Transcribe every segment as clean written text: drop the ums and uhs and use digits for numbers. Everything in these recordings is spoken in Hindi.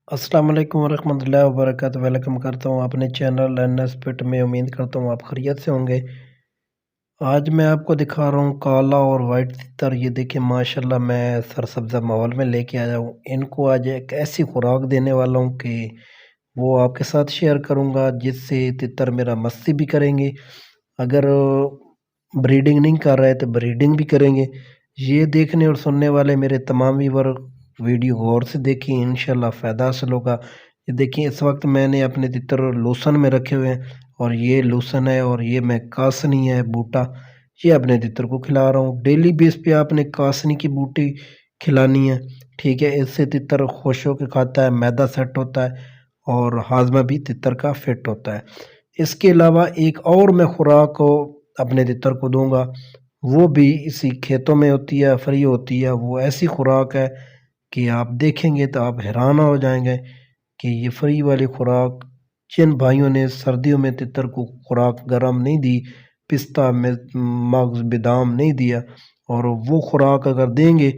अस्सलाम वालेकुम वरहमतुल्लाहि वबरकातुहू। वेलकम करता हूँ अपने चैनल एनएस पेट में। उम्मीद करता हूँ आप खैरियत से होंगे। आज मैं आपको दिखा रहा हूँ काला और वाइट तितर। ये देखिए माशाल्लाह मैं सरसब्ज़ा माहौल में लेके आया हूँ। इनको आज एक ऐसी खुराक देने वाला हूँ कि वो आपके साथ शेयर करूँगा जिससे तितर मेरा मस्ती भी करेंगे। अगर ब्रीडिंग नहीं कर रहे तो ब्रीडिंग भी करेंगे। ये देखने और सुनने वाले मेरे तमाम व्यूअर वीडियो गौर से देखिए, इंशाल्लाह फ़ायदा हासिल होगा। ये देखिए इस वक्त मैंने अपने तितर लोसन में रखे हुए हैं और ये लोसन है और ये मैं कासनी है बूटा, ये अपने तितर को खिला रहा हूँ। डेली बेस पे आपने कासनी की बूटी खिलानी है, ठीक है। इससे तितर खुश होकर खाता है, मैदा सेट होता है और हाजमा भी तितर का फिट होता है। इसके अलावा एक और मैं खुराक अपने तितर को दूंगा, वो भी इसी खेतों में होती है, फ्री होती है। वो ऐसी खुराक है कि आप देखेंगे तो आप हैरान हो जाएंगे कि ये फ्री वाली खुराक जिन भाइयों ने सर्दियों में तितर को खुराक गर्म नहीं दी, पिस्ता में मगज बादाम नहीं दिया, और वो खुराक अगर देंगे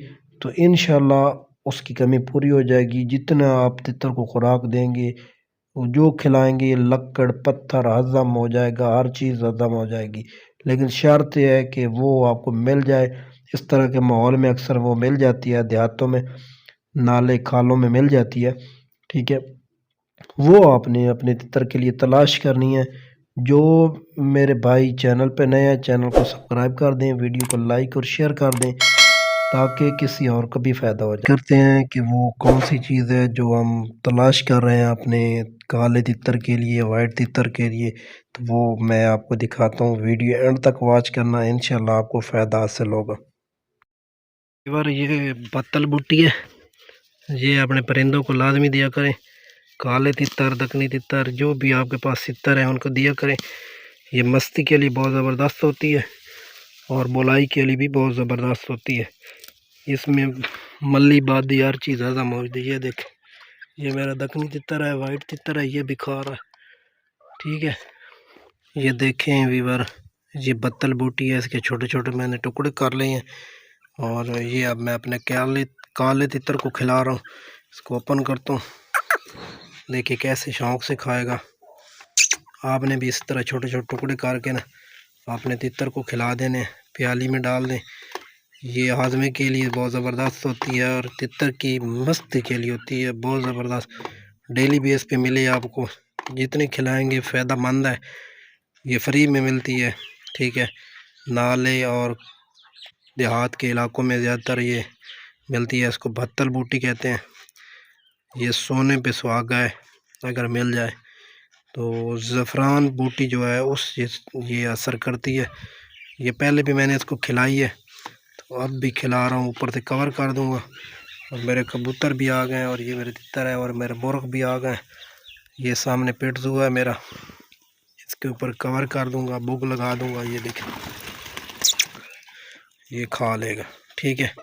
तो इंशाल्लाह उसकी कमी पूरी हो जाएगी। जितना आप तितर को खुराक देंगे, वो जो खिलाएंगे लक्कड़ पत्थर हज़म हो जाएगा, हर चीज़ हज़म हो जाएगी। लेकिन शर्त यह है कि वो आपको मिल जाए। इस तरह के माहौल में अक्सर वो मिल जाती है, देहातों में नाले खालों में मिल जाती है, ठीक है। वो आपने अपने तितर के लिए तलाश करनी है। जो मेरे भाई चैनल पे नए हैं, चैनल को सब्सक्राइब कर दें, वीडियो को लाइक और शेयर कर दें ताकि किसी और को भी फ़ायदा हो जाए। करते हैं कि वो कौन सी चीज़ है जो हम तलाश कर रहे हैं अपने काले तितर के लिए, वाइट तितर के लिए, तो वो मैं आपको दिखाता हूँ। वीडियो एंड तक वॉच करना, इंशाल्लाह आपको फ़ायदा हासिल होगा। बार ये पत्तल बूटी है, ये अपने परिंदों को लाजमी दिया करें। काले तितर दक्कनी तितर जो भी आपके पास तितर है उनको दिया करें। ये मस्ती के लिए बहुत ज़बरदस्त होती है और बुलाई के लिए भी बहुत ज़बरदस्त होती है। इसमें मल्ली बादी हर चीज़ हज़म मौजूद है। ये देख, ये मेरा दक्कनी तितर है, वाइट तितर है, ये भी खा रहा है, ठीक है। ये देखें वीवर, ये बत्तल बूटी है, इसके छोटे छोटे मैंने टुकड़े कर लिए हैं और ये अब मैं अपने काले काले तितर को खिला रहा हूँ। इसको ओपन करता हूँ, देखिए कैसे शौक से खाएगा। आपने भी इस तरह छोटे छोटे टुकड़े करके ना अपने तितर को खिला देने, प्याली में डाल दें। ये हाजमे के लिए बहुत ज़बरदस्त होती है और तितर की मस्ती के लिए होती है बहुत ज़बरदस्त। डेली बेस पे मिले आपको, जितने खिलाएंगे फ़ायदा मंद है। ये फ्री में मिलती है, ठीक है। नाले और देहात के इलाकों में ज़्यादातर ये मिलती है। इसको भत्तल बूटी कहते हैं। ये सोने पे सुहागा है, अगर मिल जाए तो। ज़फ़रान बूटी जो है उस ये असर करती है। ये पहले भी मैंने इसको खिलाई है तो अब भी खिला रहा हूँ, ऊपर से कवर कर दूंगा। और मेरे कबूतर भी आ गए हैं और ये मेरे तितर है और मेरे मुर्ग भी आ गए। ये सामने पेट जुआ है मेरा, इसके ऊपर कवर कर दूंगा, बुग लगा दूंगा। ये देखिए ये खा लेगा, ठीक है।